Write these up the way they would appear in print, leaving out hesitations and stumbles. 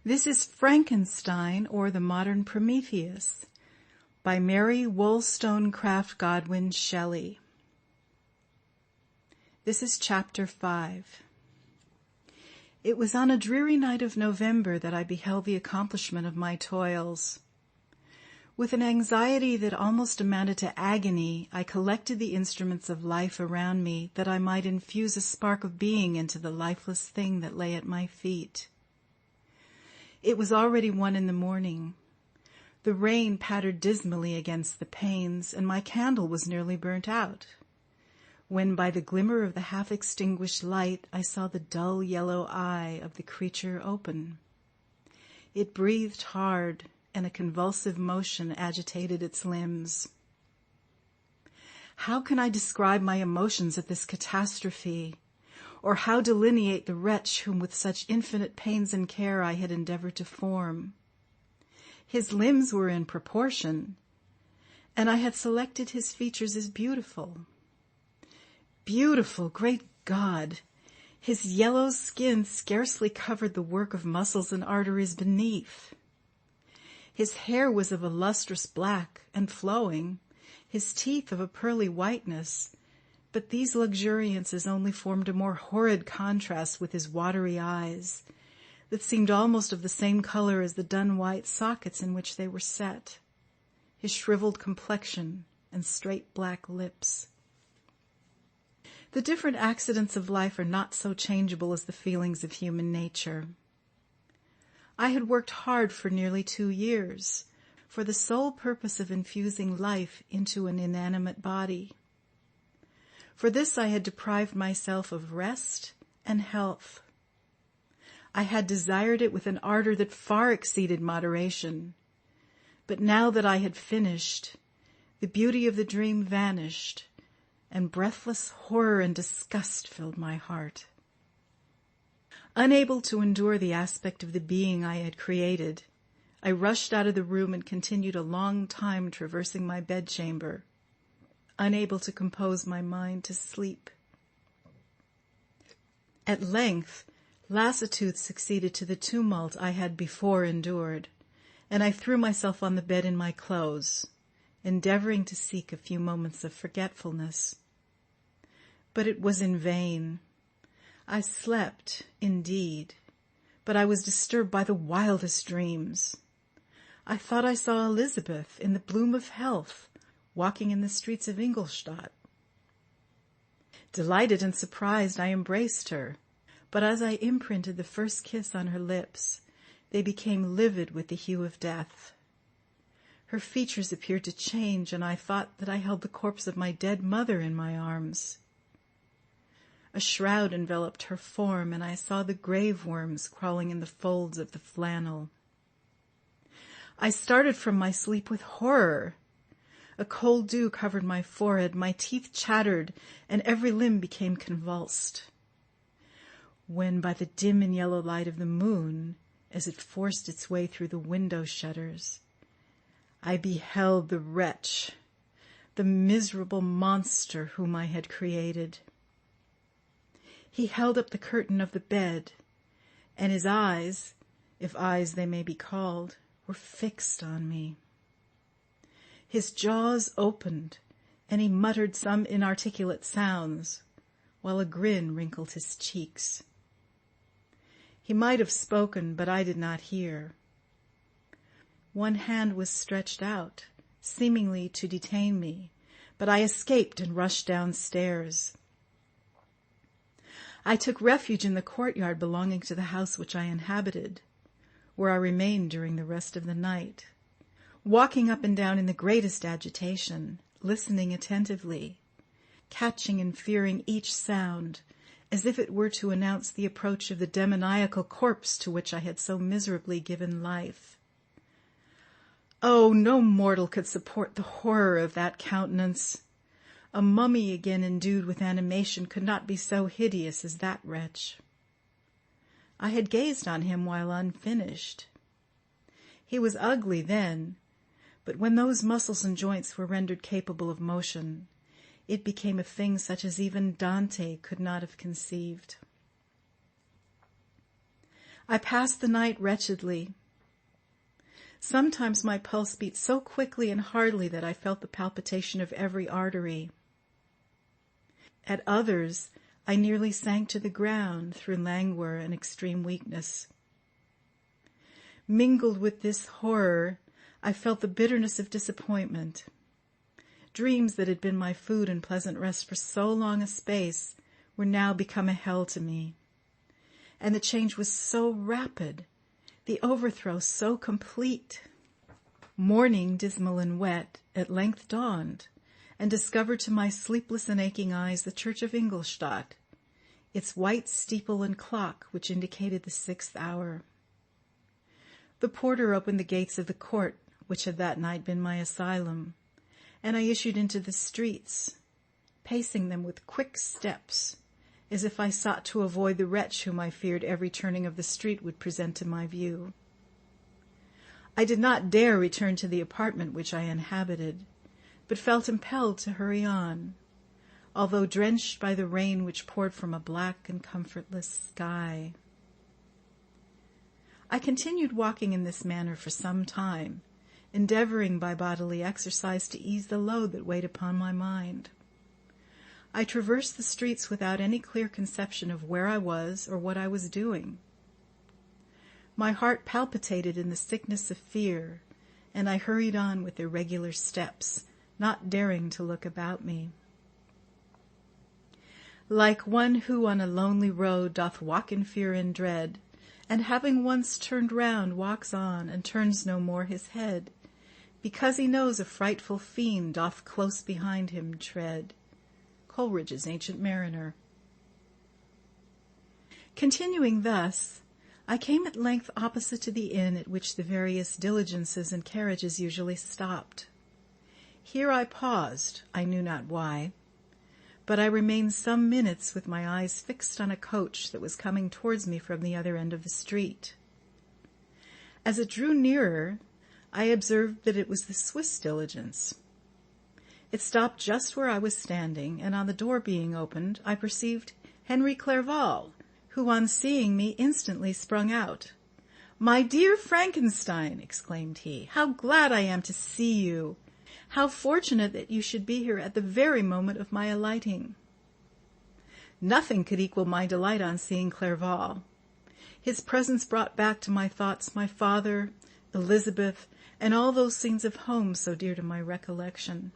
This is Frankenstein, or the Modern Prometheus, by Mary Wollstonecraft Godwin Shelley. This is Chapter 5. It was on a dreary night of November that I beheld the accomplishment of my toils. With an anxiety that almost amounted to agony, I collected the instruments of life around me that I might infuse a spark of being into the lifeless thing that lay at my feet. It was already 1 a.m. The rain pattered dismally against the panes, and my candle was nearly burnt out, when by the glimmer of the half-extinguished light I saw the dull yellow eye of the creature open. It breathed hard, and a convulsive motion agitated its limbs. How can I describe my emotions at this catastrophe? Or how delineate the wretch whom with such infinite pains and care I had endeavored to form? His limbs were in proportion, and I had selected his features as beautiful. Beautiful, great God! His yellow skin scarcely covered the work of muscles and arteries beneath. His hair was of a lustrous black and flowing, his teeth of a pearly whiteness, but these luxuriances only formed a more horrid contrast with his watery eyes, that seemed almost of the same color as the dun-white sockets in which they were set, his shriveled complexion and straight black lips. The different accidents of life are not so changeable as the feelings of human nature. I had worked hard for nearly 2 years, for the sole purpose of infusing life into an inanimate body. For this I had deprived myself of rest and health. I had desired it with an ardor that far exceeded moderation. But now that I had finished, the beauty of the dream vanished, and breathless horror and disgust filled my heart. Unable to endure the aspect of the being I had created, I rushed out of the room and continued a long time traversing my bedchamber, unable to compose my mind to sleep. At length, lassitude succeeded to the tumult I had before endured, and I threw myself on the bed in my clothes, endeavoring to seek a few moments of forgetfulness. But it was in vain. I slept, indeed, but I was disturbed by the wildest dreams. I thought I saw Elizabeth in the bloom of health, walking in the streets of Ingolstadt. Delighted and surprised, I embraced her, but as I imprinted the first kiss on her lips, they became livid with the hue of death. Her features appeared to change, and I thought that I held the corpse of my dead mother in my arms. A shroud enveloped her form, and I saw the grave worms crawling in the folds of the flannel. I started from my sleep with horror. A cold dew covered my forehead, my teeth chattered, and every limb became convulsed. When by the dim and yellow light of the moon, as it forced its way through the window shutters, I beheld the wretch, the miserable monster whom I had created. He held up the curtain of the bed, and his eyes, if eyes they may be called, were fixed on me. His jaws opened, and he muttered some inarticulate sounds, while a grin wrinkled his cheeks. He might have spoken, but I did not hear. One hand was stretched out, seemingly to detain me, but I escaped and rushed downstairs. I took refuge in the courtyard belonging to the house which I inhabited, where I remained during the rest of the night, walking up and down in the greatest agitation, listening attentively, catching and fearing each sound, as if it were to announce the approach of the demoniacal corpse to which I had so miserably given life. Oh, no mortal could support the horror of that countenance. A mummy again endued with animation could not be so hideous as that wretch. I had gazed on him while unfinished. He was ugly then, but when those muscles and joints were rendered capable of motion, it became a thing such as even Dante could not have conceived. I passed the night wretchedly. Sometimes my pulse beat so quickly and hardly that I felt the palpitation of every artery. At others, I nearly sank to the ground through languor and extreme weakness. Mingled with this horror, I felt the bitterness of disappointment. Dreams that had been my food and pleasant rest for so long a space were now become a hell to me. And the change was so rapid, the overthrow so complete. Morning, dismal and wet, at length dawned, and discovered to my sleepless and aching eyes the church of Ingolstadt, its white steeple and clock which indicated the 6th hour. The porter opened the gates of the court, which had that night been my asylum, and I issued into the streets, pacing them with quick steps, as if I sought to avoid the wretch whom I feared every turning of the street would present to my view. I did not dare return to the apartment which I inhabited, but felt impelled to hurry on, although drenched by the rain which poured from a black and comfortless sky. I continued walking in this manner for some time, endeavoring by bodily exercise to ease the load that weighed upon my mind. I traversed the streets without any clear conception of where I was or what I was doing. My heart palpitated in the sickness of fear, and I hurried on with irregular steps, not daring to look about me. Like one who on a lonely road doth walk in fear and dread, and having once turned round walks on and turns no more his head, because he knows a frightful fiend doth close behind him tread. Coleridge's Ancient Mariner. Continuing thus, I came at length opposite to the inn at which the various diligences and carriages usually stopped. Here I paused, I knew not why, but I remained some minutes with my eyes fixed on a coach that was coming towards me from the other end of the street. As it drew nearer, I observed that it was the Swiss diligence. It stopped just where I was standing, and on the door being opened, I perceived Henry Clerval, who on seeing me instantly sprung out. "My dear Frankenstein," exclaimed he, "how glad I am to see you! How fortunate that you should be here at the very moment of my alighting." Nothing could equal my delight on seeing Clerval. His presence brought back to my thoughts my father, Elizabeth, and all those scenes of home so dear to my recollection.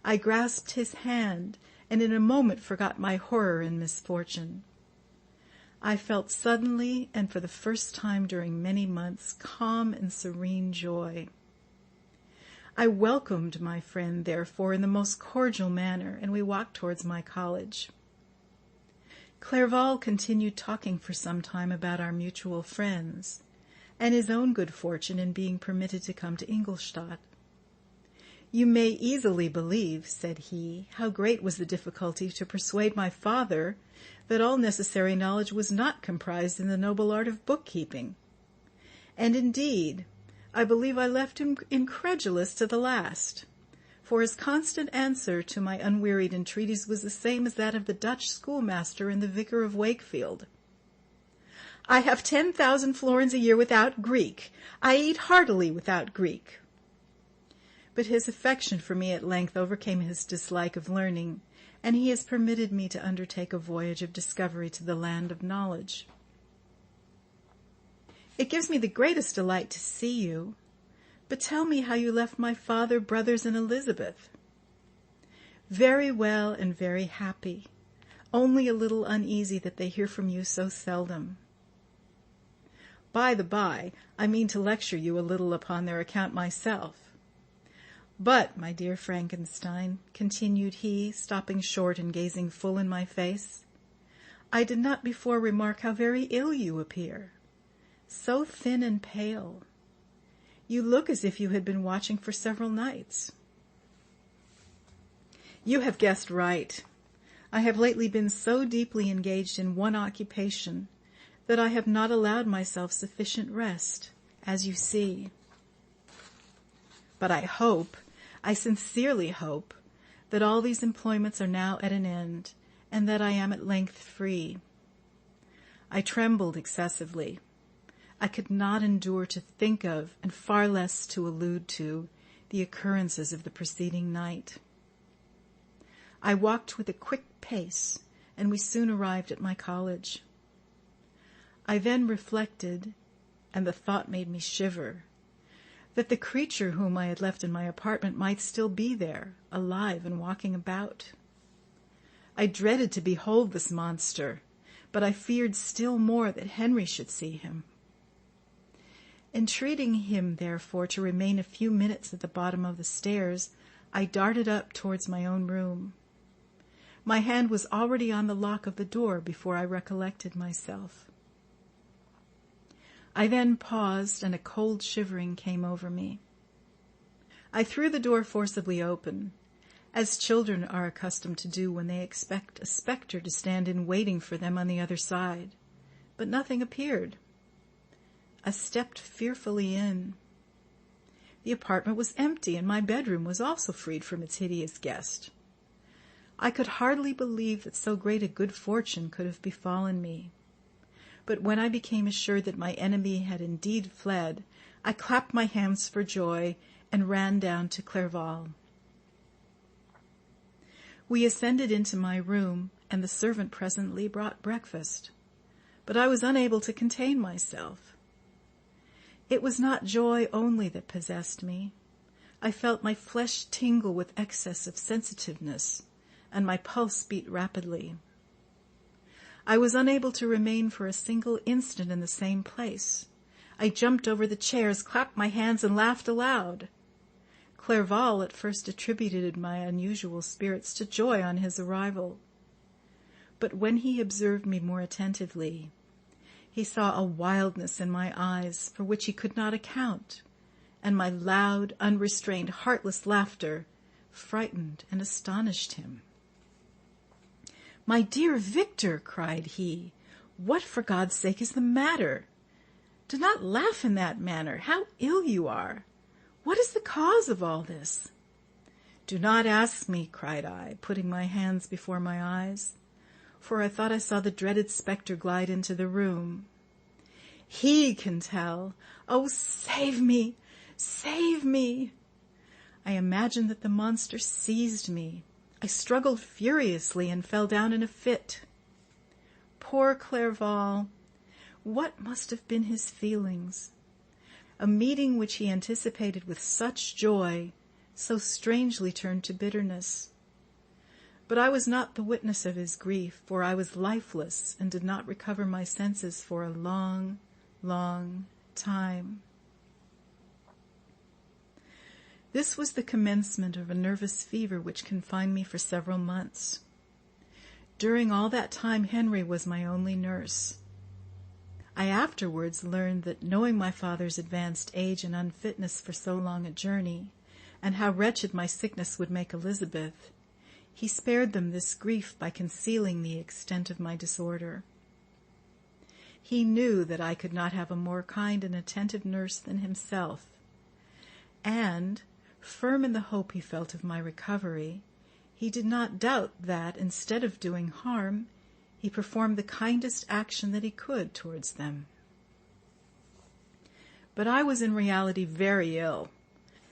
I grasped his hand, and in a moment forgot my horror and misfortune. I felt suddenly, and for the first time during many months, calm and serene joy. I welcomed my friend, therefore, in the most cordial manner, and we walked towards my college. Clerval continued talking for some time about our mutual friends, and his own good fortune in being permitted to come to Ingolstadt. "You may easily believe," said he, "how great was the difficulty to persuade my father that all necessary knowledge was not comprised in the noble art of bookkeeping. And indeed, I believe I left him incredulous to the last, for his constant answer to my unwearied entreaties was the same as that of the Dutch schoolmaster and the vicar of Wakefield. "I have 10,000 florins a year without Greek. I eat heartily without Greek." But his affection for me at length overcame his dislike of learning, and he has permitted me to undertake a voyage of discovery to the land of knowledge. "It gives me the greatest delight to see you. But tell me how you left my father, brothers, and Elizabeth." "Very well and very happy, only a little uneasy that they hear from you so seldom. By the by, I mean to lecture you a little upon their account myself. But, my dear Frankenstein," continued he, stopping short and gazing full in my face, "I did not before remark how very ill you appear. So thin and pale. You look as if you had been watching for several nights." "You have guessed right. I have lately been so deeply engaged in one occupation that I have not allowed myself sufficient rest, as you see. But I sincerely hope, that all these employments are now at an end, and that I am at length free." I trembled excessively, I could not endure to think of, and far less to allude to, the occurrences of the preceding night. I walked with a quick pace, and we soon arrived at my college. I then reflected, and the thought made me shiver, that the creature whom I had left in my apartment might still be there, alive and walking about. I dreaded to behold this monster, but I feared still more that Henry should see him. Entreating him, therefore, to remain a few minutes at the bottom of the stairs, I darted up towards my own room. My hand was already on the lock of the door before I recollected myself. I then paused, and a cold shivering came over me. I threw the door forcibly open, as children are accustomed to do when they expect a spectre to stand in waiting for them on the other side, but nothing appeared. I stepped fearfully in. The apartment was empty, and my bedroom was also freed from its hideous guest. I could hardly believe that so great a good fortune could have befallen me. But when I became assured that my enemy had indeed fled, I clapped my hands for joy and ran down to Clerval. We ascended into my room, and the servant presently brought breakfast. But I was unable to contain myself. It was not joy only that possessed me. I felt my flesh tingle with excess of sensitiveness, and my pulse beat rapidly. I was unable to remain for a single instant in the same place. I jumped over the chairs, clapped my hands, and laughed aloud. Clerval at first attributed my unusual spirits to joy on his arrival. But when he observed me more attentively, he saw a wildness in my eyes for which he could not account, and my loud, unrestrained, heartless laughter frightened and astonished him. "My dear Victor," cried he, "what for God's sake is the matter? Do not laugh in that manner. How ill you are! What is the cause of all this?" "Do not ask me," cried I, putting my hands before my eyes, for I thought I saw the dreaded spectre glide into the room. "He can tell. Oh, save me! Save me!" I imagined that the monster seized me. I struggled furiously and fell down in a fit. Poor Clerval! What must have been his feelings? A meeting which he anticipated with such joy, so strangely turned to bitterness. But I was not the witness of his grief, for I was lifeless and did not recover my senses for a long, long time. This was the commencement of a nervous fever which confined me for several months. During all that time Henry was my only nurse. I afterwards learned that, knowing my father's advanced age and unfitness for so long a journey, and how wretched my sickness would make Elizabeth, he spared them this grief by concealing the extent of my disorder. He knew that I could not have a more kind and attentive nurse than himself, and, firm in the hope he felt of my recovery, he did not doubt that, instead of doing harm, he performed the kindest action that he could towards them. But I was in reality very ill,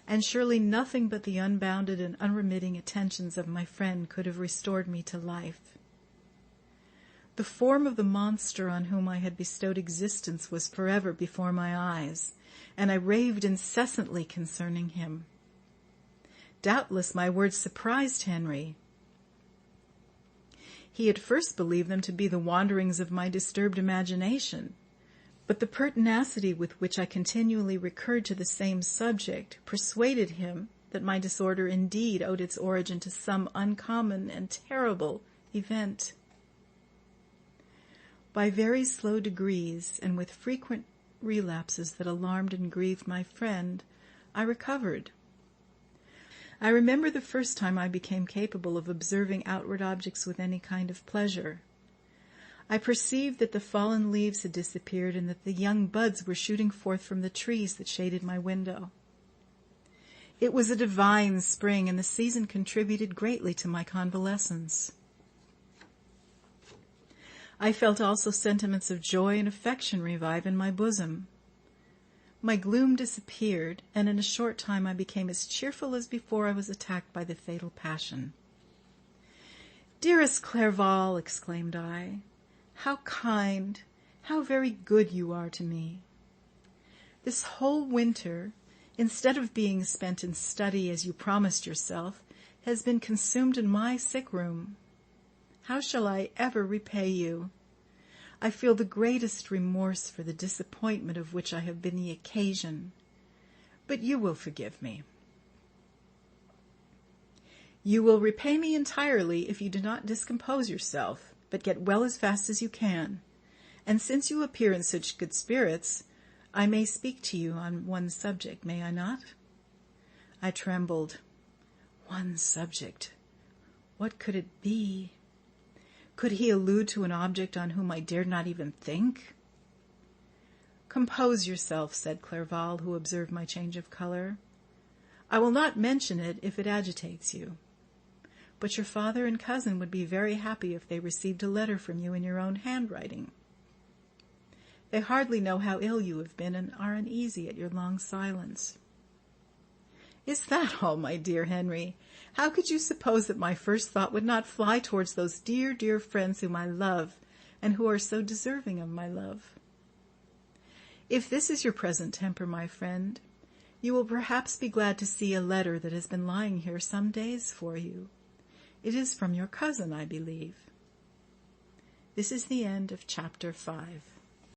and surely nothing but the unbounded and unremitting attentions of my friend could have restored me to life. The form of the monster on whom I had bestowed existence was forever before my eyes, and I raved incessantly concerning him. Doubtless my words surprised Henry. He at first believed them to be the wanderings of my disturbed imagination, but the pertinacity with which I continually recurred to the same subject persuaded him that my disorder indeed owed its origin to some uncommon and terrible event. By very slow degrees, and with frequent relapses that alarmed and grieved my friend, I recovered. I remember the first time I became capable of observing outward objects with any kind of pleasure. I perceived that the fallen leaves had disappeared and that the young buds were shooting forth from the trees that shaded my window. It was a divine spring, and the season contributed greatly to my convalescence. I felt also sentiments of joy and affection revive in my bosom, My gloom disappeared, and in a short time I became as cheerful as before I was attacked by the fatal passion. "Dearest Clerval," exclaimed I, "how kind, how very good you are to me. This whole winter, instead of being spent in study as you promised yourself, has been consumed in my sick room. How shall I ever repay you? I feel the greatest remorse for the disappointment of which I have been the occasion, but you will forgive me. You will repay me entirely if you do not discompose yourself, but get well as fast as you can. And since you appear in such good spirits, I may speak to you on one subject, may I not?" I trembled. One subject. What could it be? Could he allude to an object on whom I dared not even think? "Compose yourself," said Clerval, who observed my change of color. "I will not mention it if it agitates you. But your father and cousin would be very happy if they received a letter from you in your own handwriting. They hardly know how ill you have been and are uneasy at your long silence." "Is that all, my dear Henry? How could you suppose that my first thought would not fly towards those dear, dear friends whom I love, and who are so deserving of my love? If this is your present temper, my friend, you will perhaps be glad to see a letter that has been lying here some days for you. It is from your cousin, I believe." This is the end of Chapter 5.